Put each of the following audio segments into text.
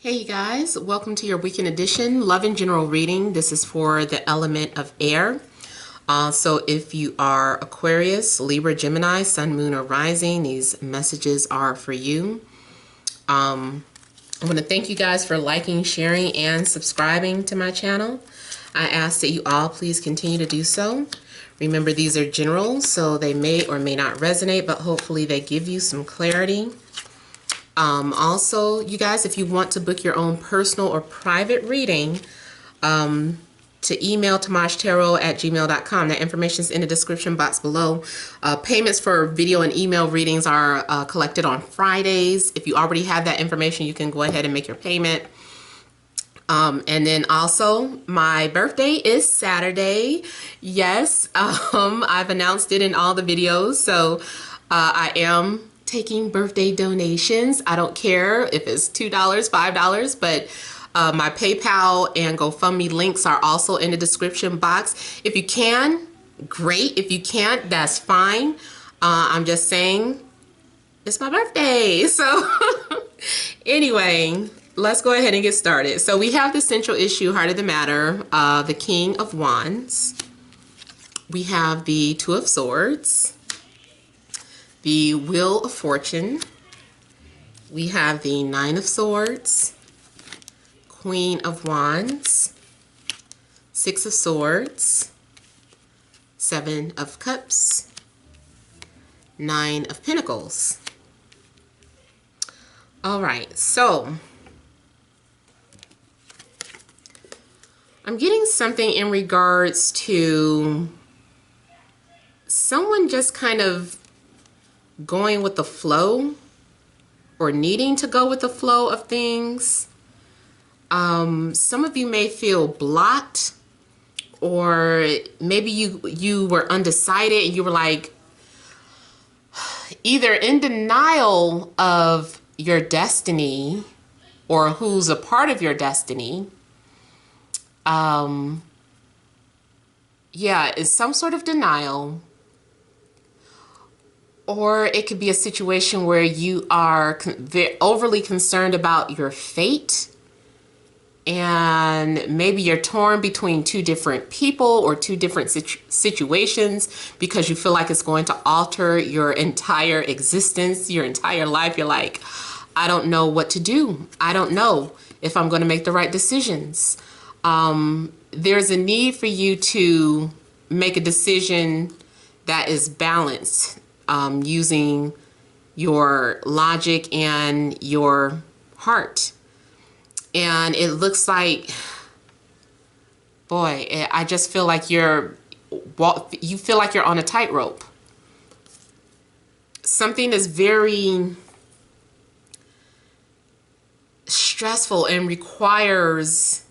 Hey you guys, welcome to your weekend edition love and general reading. This is for the element of air. So if you are Aquarius, Libra, Gemini, Sun, Moon, or Rising, these messages are for you. I want to thank you guys for liking, sharing, and subscribing to my channel. I ask that you all please continue to do so. Remember, these are general, so they may or may not resonate, but hopefully they give you some clarity. Also, you guys, if you want to book your own personal or private reading, to email TemajTarot@gmail.com. That information is in the description box below. Payments for video and email readings are collected on Fridays. If you already have that information, you can go ahead and make your payment. And then also, my birthday is Saturday. Yes, I've announced it in all the videos. So I am taking birthday donations. I don't care if it's $2, $5, but my PayPal and GoFundMe links are also in the description box. If you can, great. If you can't, that's fine. I'm just saying it's my birthday. So anyway, let's go ahead and get started. So we have the central issue, heart of the matter, the King of Wands. We have the Two of Swords, the Wheel of Fortune. We have the Nine of Swords, Queen of Wands, Six of Swords, Seven of Cups, Nine of Pentacles. All right, so I'm getting something in regards to someone just kind of going with the flow or needing to go with the flow of things. Some of you may feel blocked, or maybe you were undecided. You were like either in denial of your destiny or who's a part of your destiny. Yeah, it's some sort of denial. Or it could be a situation where you are overly concerned about your fate, and maybe you're torn between two different people or two different situations because you feel like it's going to alter your entire existence, your entire life. You're like, I don't know what to do. I don't know if I'm going to make the right decisions. There's a need for you to make a decision that is balanced, using your logic and your heart. And it looks like, boy, I just feel like you feel like you're on a tightrope. Something is very stressful and requires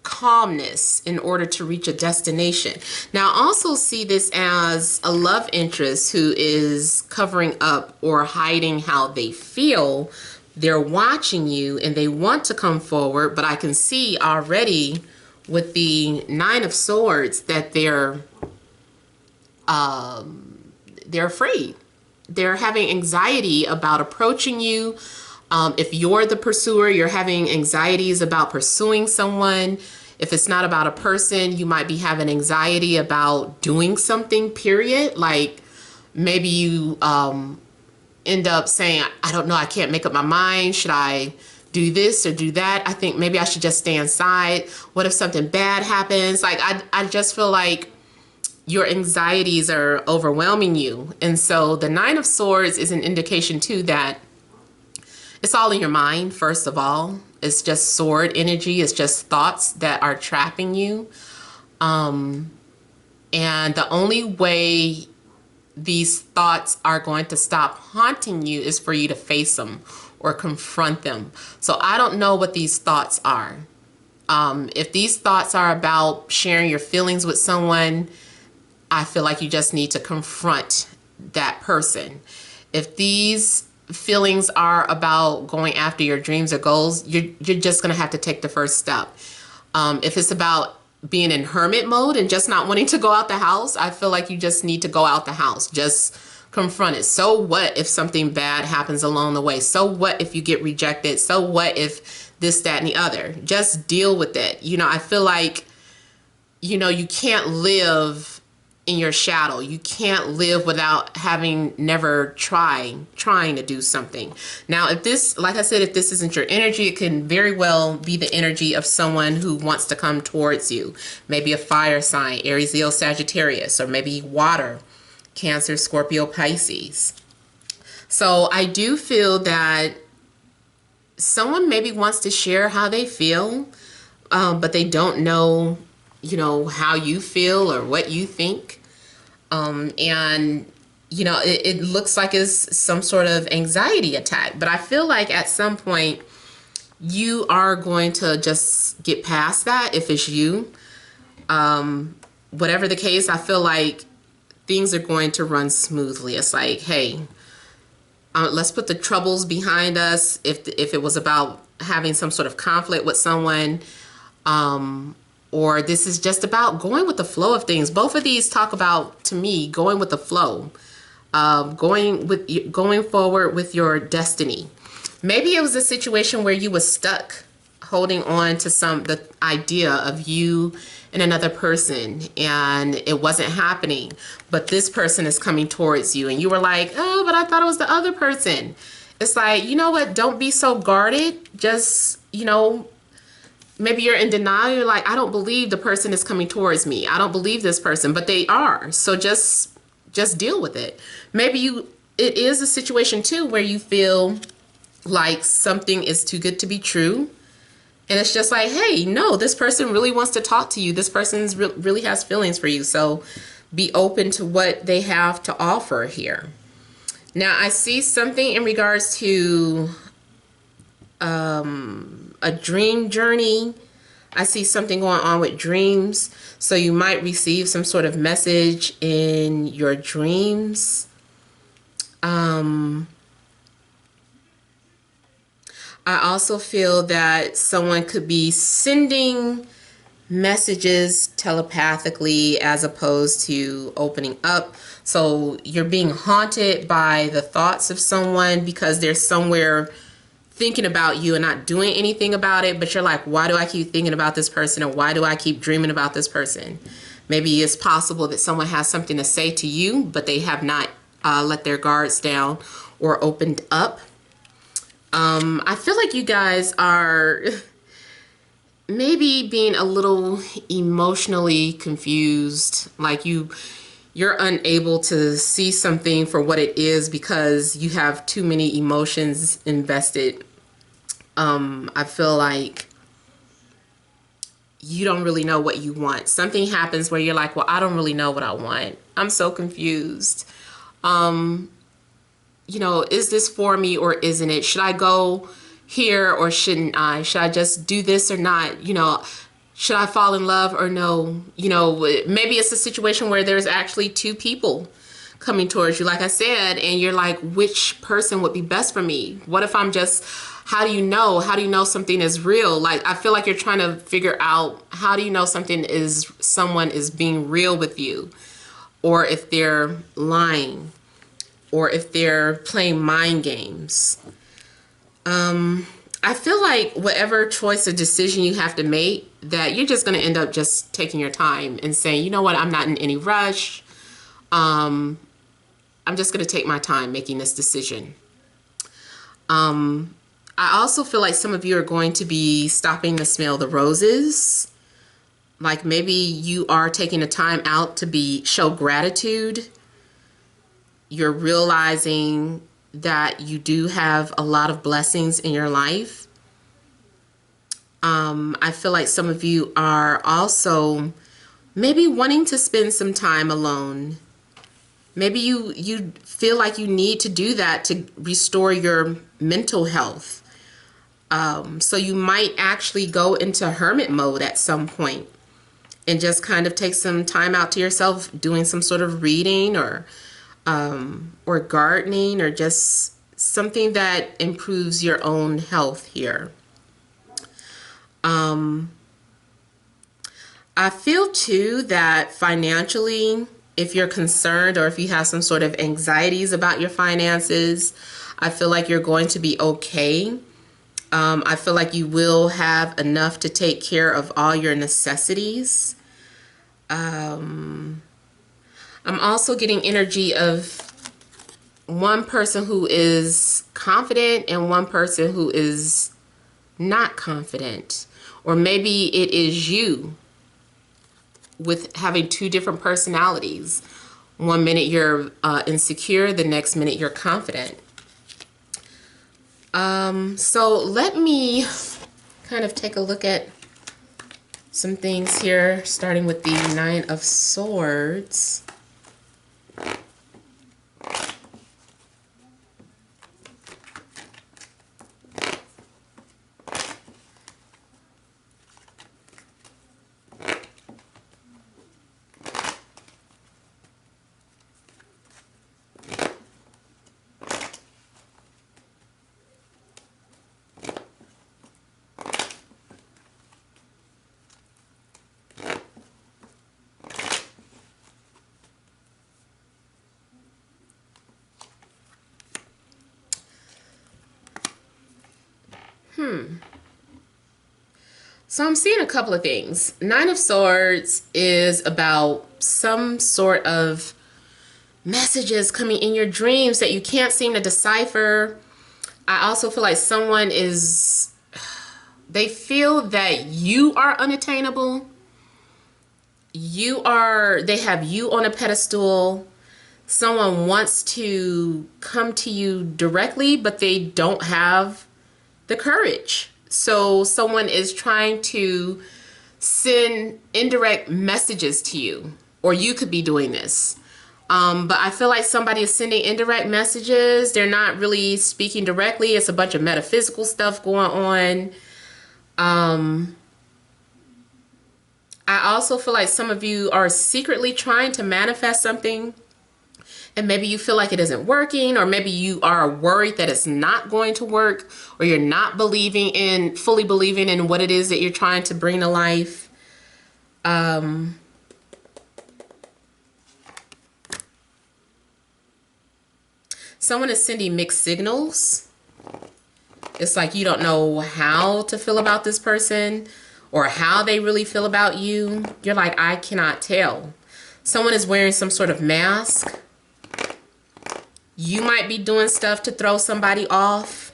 calmness in order to reach a destination. Now, I also see this as a love interest who is covering up or hiding how they feel. They're watching you and they want to come forward, but I can see already with the Nine of Swords that they're afraid. They're having anxiety about approaching you. If you're the pursuer, you're having anxieties about pursuing someone. If it's not about a person, you might be having anxiety about doing something, period. Like maybe you end up saying, I don't know, I can't make up my mind. Should I do this or do that? I think maybe I should just stay inside. What if something bad happens? Like I just feel like your anxieties are overwhelming you. And so the Nine of Swords is an indication too that it's all in your mind, first of all. It's just sword energy. It's just thoughts that are trapping you. And the only way these thoughts are going to stop haunting you is for you to face them or confront them. So I don't know what these thoughts are. If these thoughts are about sharing your feelings with someone, I feel like you just need to confront that person. If these feelings are about going after your dreams or goals, you're just going to have to take the first step. If it's about being in hermit mode and just not wanting to go out the house, I feel like you just need to go out the house. Just confront it. So what if something bad happens along the way? So what if you get rejected? So what if this, that, and the other? Just deal with it. You know, I feel like, you know, you can't live in your shadow. You can't live without having never trying to do something. Now, if this, like I said, if this isn't your energy, it can very well be the energy of someone who wants to come towards you. Maybe a fire sign, Aries, Leo, Sagittarius, or maybe water, Cancer, Scorpio, Pisces. So I do feel that someone maybe wants to share how they feel, but they don't know, you know, how you feel or what you think. And, you know, it looks like it's some sort of anxiety attack. But I feel like at some point you are going to just get past that if it's you. Whatever the case, I feel like things are going to run smoothly. It's like, hey, let's put the troubles behind us. If it was about having some sort of conflict with someone, or this is just about going with the flow of things. Both of these talk about, to me, going with the flow, going forward with your destiny. Maybe it was a situation where you were stuck holding on to the idea of you and another person, and it wasn't happening, but this person is coming towards you, and you were like, oh, but I thought it was the other person. It's like, you know what? Don't be so guarded. Just, you know, maybe you're in denial. You're like, I don't believe the person is coming towards me. I don't believe this person, but they are. So just deal with it. Maybe it is a situation too where you feel like something is too good to be true. And it's just like, hey, no, this person really wants to talk to you. This person really has feelings for you. So be open to what they have to offer here. Now, I see something in regards to a dream journey. I see something going on with dreams. So you might receive some sort of message in your dreams. I also feel that someone could be sending messages telepathically as opposed to opening up. So you're being haunted by the thoughts of someone because they're somewhere thinking about you and not doing anything about it, but you're like, why do I keep thinking about this person, or why do I keep dreaming about this person? Maybe it's possible that someone has something to say to you, but they have not let their guards down or opened up. I feel like you guys are maybe being a little emotionally confused, like you're unable to see something for what it is because you have too many emotions invested. I feel like you don't really know what you want. Something happens where you're like, well, I don't really know what I want. I'm so confused. You know, is this for me or isn't it? Should I go here or shouldn't I? Should I just do this or not? You know, should I fall in love or no? You know, maybe it's a situation where there's actually two people coming towards you, like I said, and you're like, which person would be best for me? What if I'm just, how do you know? How do you know something is real? Like, I feel like you're trying to figure out, how do you know someone is being real with you? Or if they're lying, or if they're playing mind games. I feel like whatever choice or decision you have to make, that you're just going to end up just taking your time and saying, you know what, I'm not in any rush. I'm just going to take my time making this decision. I also feel like some of you are going to be stopping to smell the roses. Like maybe you are taking a time out to show gratitude. You're realizing that you do have a lot of blessings in your life. I feel like some of you are also maybe wanting to spend some time alone. Maybe you feel like you need to do that to restore your mental health. So you might actually go into hermit mode at some point and just kind of take some time out to yourself, doing some sort of reading or gardening, or just something that improves your own health here. I feel too that financially if you're concerned or if you have some sort of anxieties about your finances, I feel like you're going to be okay. I feel like you will have enough to take care of all your necessities. I'm also getting energy of one person who is confident and one person who is not confident. Or maybe it is you with having two different personalities. One minute you're insecure, the next minute you're confident. So let me kind of take a look at some things here, starting with the Nine of Swords. So I'm seeing a couple of things. Nine of Swords is about some sort of messages coming in your dreams that you can't seem to decipher. I also feel like someone is, they feel that you are unattainable. They have you on a pedestal. Someone wants to come to you directly, but they don't have the courage. So someone is trying to send indirect messages to you, or you could be doing this. But I feel like somebody is sending indirect messages. They're not really speaking directly. It's a bunch of metaphysical stuff going on. I also feel like some of you are secretly trying to manifest something, and maybe you feel like it isn't working, or maybe you are worried that it's not going to work, or you're not fully believing in what it is that you're trying to bring to life. Someone is sending mixed signals. It's like you don't know how to feel about this person or how they really feel about you. You're like, I cannot tell. Someone is wearing some sort of mask. You might be doing stuff to throw somebody off.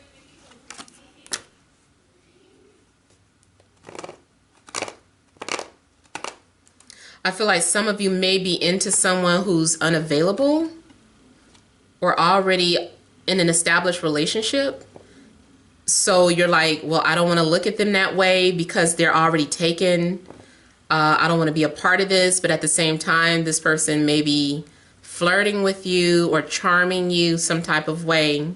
I feel like some of you may be into someone who's unavailable or already in an established relationship. So you're like, well, I don't want to look at them that way because they're already taken. I don't want to be a part of this. But at the same time, this person may be flirting with you or charming you some type of way.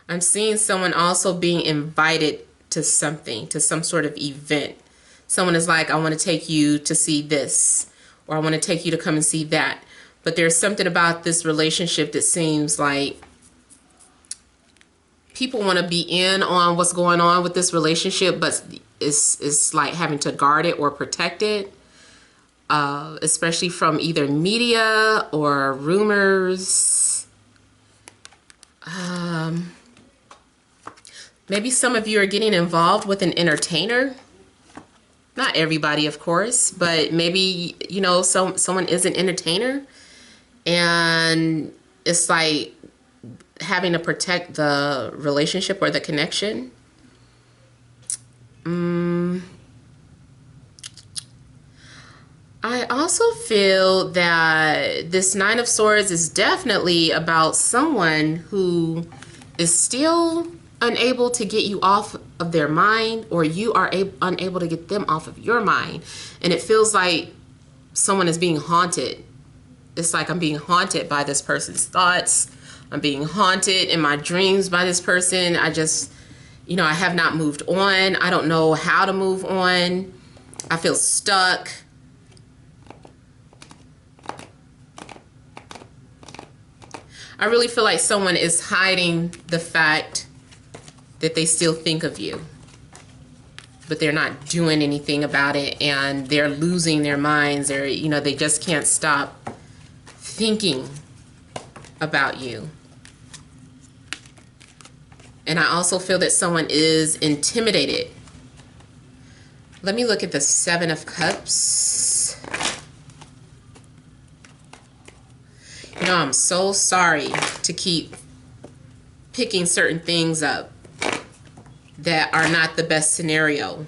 I'm seeing someone also being invited to something, to some sort of event. Someone is like, I want to take you to see this, or I want to take you to come and see that. But there's something about this relationship that seems like people want to be in on what's going on with this relationship, but it's like having to guard it or protect it. Especially from either media or rumors. Maybe some of you are getting involved with an entertainer. Not everybody, of course, but maybe, you know, someone is an entertainer, and it's like having to protect the relationship or the connection. I also feel that this Nine of Swords is definitely about someone who is still unable to get you off of their mind, or you are unable to get them off of your mind. And it feels like someone is being haunted. It's like I'm being haunted by this person's thoughts. I'm being haunted in my dreams by this person. I just, you know, I have not moved on. I don't know how to move on. I feel stuck. I really feel like someone is hiding the fact that they still think of you. but they're not doing anything about it, and they're losing their minds, or, you know, they just can't stop thinking about you. And I also feel that someone is intimidated. Let me look at the Seven of Cups. You know, I'm so sorry to keep picking certain things up that are not the best scenario.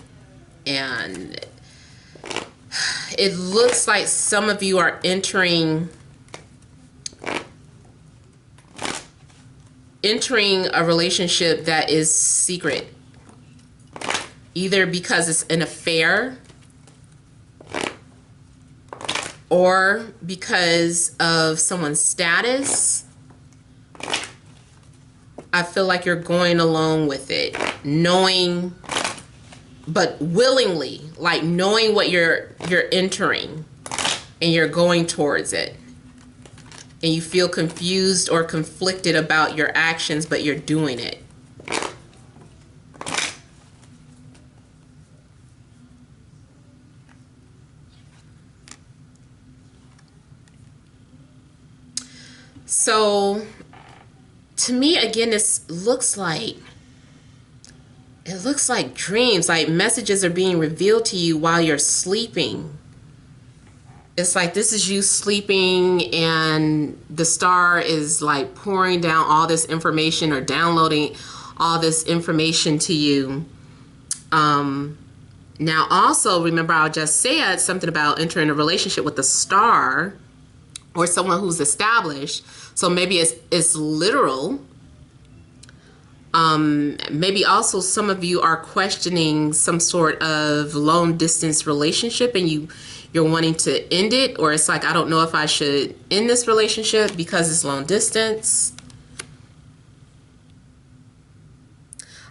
And it looks like some of you are entering a relationship that is secret. Either because it's an affair, or because of someone's status. I feel like you're going along with it, knowing, but willingly, like knowing what you're entering, and you're going towards it. And you feel confused or conflicted about your actions, but you're doing it. So, to me, again, this looks like, it looks like dreams, like messages are being revealed to you while you're sleeping. It's like this is you sleeping, and the star is like pouring down all this information, or downloading all this information to you. Now, also, remember, I just said something about entering a relationship with the star, or someone who's established. So maybe it's literal. Maybe also some of you are questioning some sort of long distance relationship, and you're wanting to end it, or it's like, I don't know if I should end this relationship because it's long distance.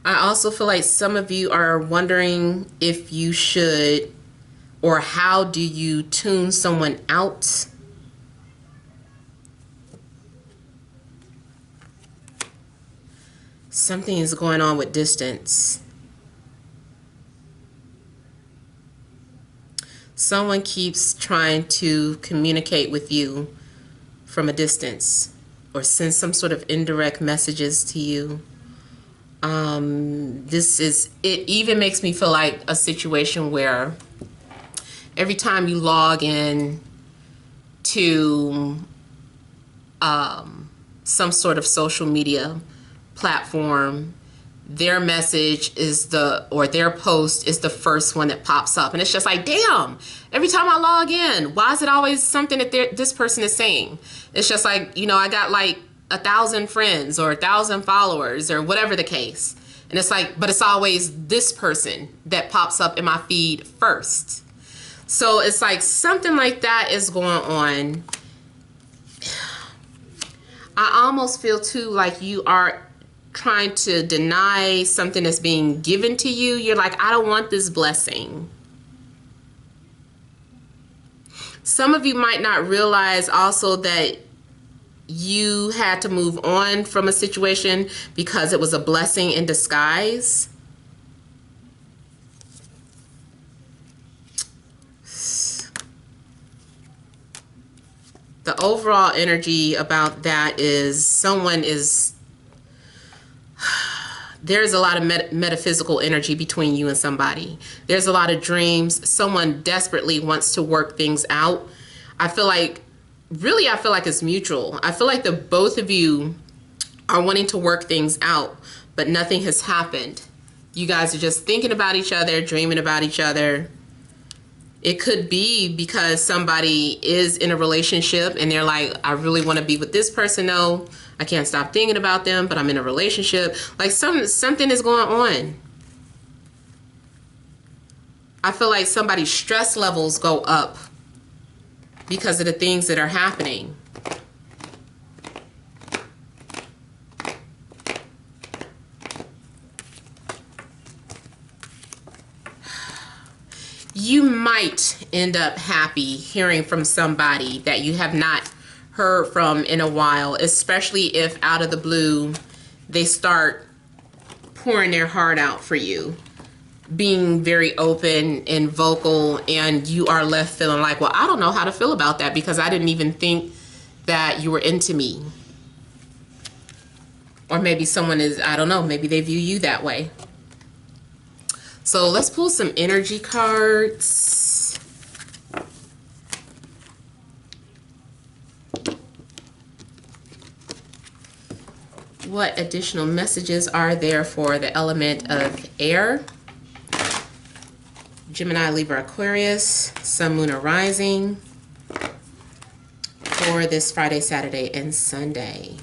I also feel like some of you are wondering if you should, or how do you tune someone out. Something is going on with distance. Someone keeps trying to communicate with you from a distance, or send some sort of indirect messages to you. It even makes me feel like a situation where every time you log in to some sort of social media platform, their message is their post is the first one that pops up, and it's just like, damn, every time I log in, why is it always something that this person is saying? It's just like, you know, I got like 1,000 friends or 1,000 followers or whatever the case, and it's like, but it's always this person that pops up in my feed first. So it's like something like that is going on. I almost feel too like you are trying to deny something that's being given to you. You're like, I don't want this blessing. Some of you might not realize also that you had to move on from a situation because it was a blessing in disguise. The overall energy about that is there's a lot of metaphysical energy between you and somebody. There's a lot of dreams. Someone desperately wants to work things out. I feel like it's mutual. I feel like the both of you are wanting to work things out, but nothing has happened. You guys are just thinking about each other, dreaming about each other. It could be because somebody is in a relationship and they're like, I really want to be with this person. No, I can't stop thinking about them, but I'm in a relationship. Like something is going on. I feel like somebody's stress levels go up because of the things that are happening. You might end up happy hearing from somebody that you have not heard from in a while, especially if out of the blue they start pouring their heart out for you. being very open and vocal, and you are left feeling like, well, I don't know how to feel about that because I didn't even think that you were into me. Or maybe someone is, I don't know, maybe they view you that way. So let's pull some energy cards. What additional messages are there for the element of air? Gemini, Libra, Aquarius, Sun, Moon, or Rising for this Friday, Saturday, and Sunday.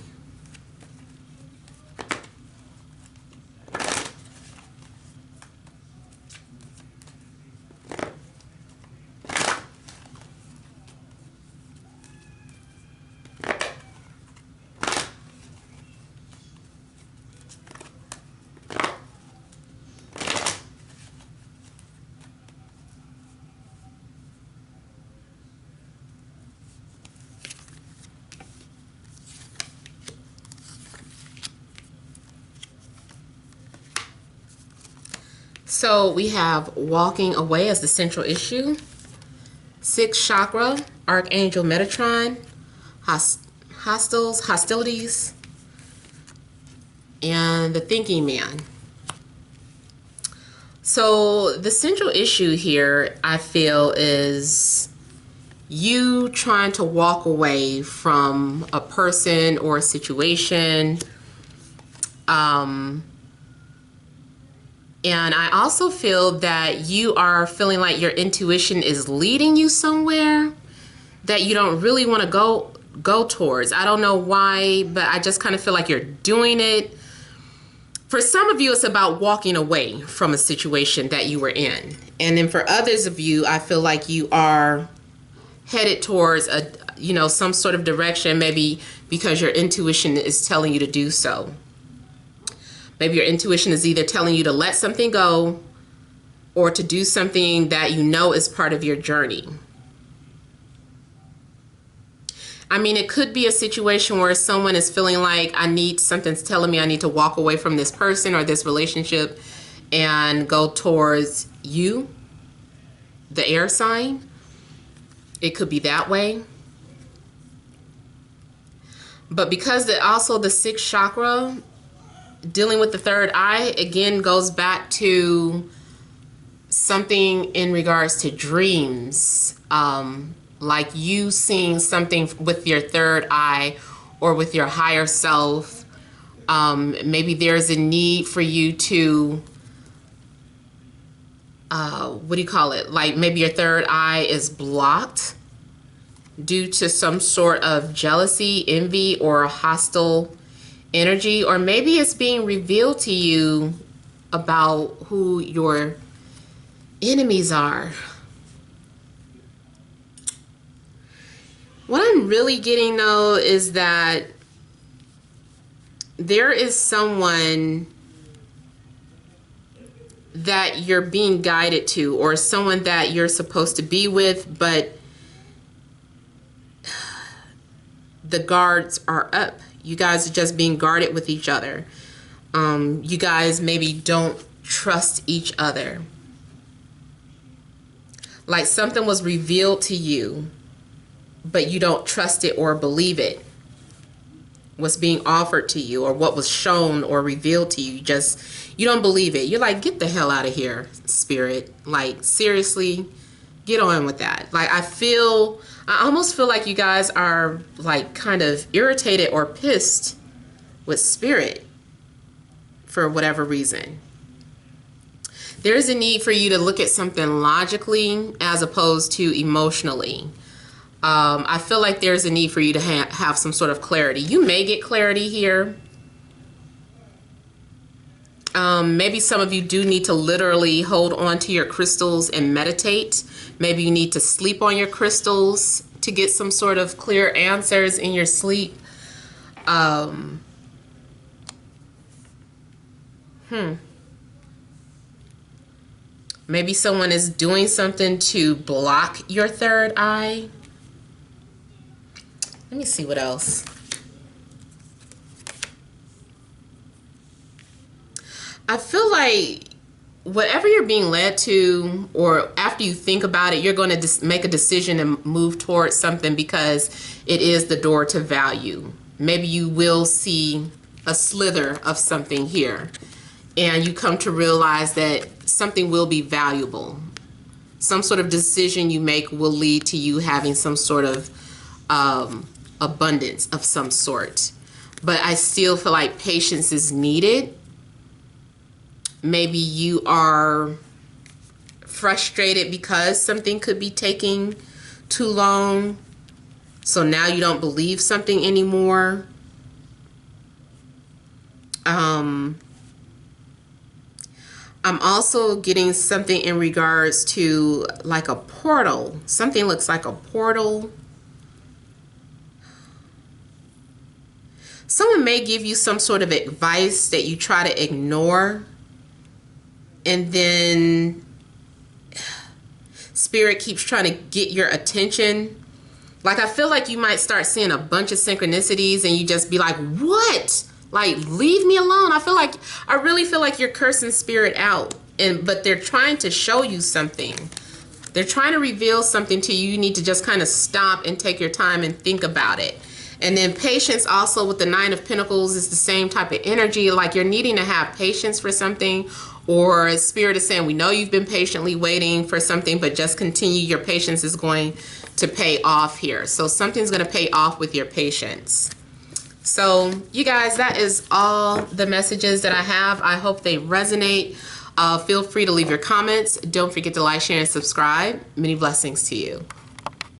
So we have walking away as the central issue. 6th chakra, Archangel Metatron, hostilities, and the thinking man. So the central issue here, I feel, is you trying to walk away from a person or a situation. And I also feel that you are feeling like your intuition is leading you somewhere that you don't really want to go towards. I don't know why, but I just kind of feel like you're doing it. For some of you, it's about walking away from a situation that you were in. And then for others of you, I feel like you are headed towards some sort of direction, maybe because your intuition is telling you to do so. Maybe your intuition is either telling you to let something go or to do something that you know is part of your journey. I mean, it could be a situation where someone is feeling like something's telling me I need to walk away from this person or this relationship and go towards you, the air sign. It could be that way. But because also the 6th chakra, dealing with the third eye, again, goes back to something in regards to dreams. Like you seeing something with your third eye or with your higher self. Maybe there's a need for you to, like maybe your third eye is blocked due to some sort of jealousy, envy, or a hostile energy, or maybe it's being revealed to you about who your enemies are. What I'm really getting though is that there is someone that you're being guided to, or someone that you're supposed to be with, but the guards are up. You guys are just being guarded with each other. You guys maybe don't trust each other. Like something was revealed to you, but you don't trust it or believe it. What's being offered to you or what was shown or revealed to you, you don't believe it. You're like, get the hell out of here, spirit. Like, seriously, get on with that. Like, I almost feel like you guys are like kind of irritated or pissed with spirit for whatever reason. There's a need for you to look at something logically as opposed to emotionally. I feel like there's a need for you to have some sort of clarity. You may get clarity here. Maybe some of you do need to literally hold on to your crystals and meditate. Maybe you need to sleep on your crystals to get some sort of clear answers in your sleep. Maybe someone is doing something to block your third eye. Let me see what else. I feel like whatever you're being led to, or after you think about it, you're going to make a decision and move towards something because it is the door to value. Maybe you will see a slither of something here, and you come to realize that something will be valuable. Some sort of decision you make will lead to you having some sort of abundance of some sort. But I still feel like patience is needed. Maybe you are frustrated because something could be taking too long. So now you don't believe something anymore. I'm also getting something in regards to like a portal. Something looks like a portal. Someone may give you some sort of advice that you try to ignore. And then Spirit keeps trying to get your attention. Like, I feel like you might start seeing a bunch of synchronicities and you just be like, what? Like, leave me alone. I really feel like you're cursing Spirit out. But they're trying to show you something. They're trying to reveal something to you. You need to just kind of stop and take your time and think about it. And then patience also with the Nine of Pentacles is the same type of energy. Like, you're needing to have patience for something. Or Spirit is saying, we know you've been patiently waiting for something, but just continue. Your patience is going to pay off here. So something's going to pay off with your patience. So you guys, that is all the messages that I have. I hope they resonate. Feel free to leave your comments. Don't forget to like, share, and subscribe. Many blessings to you.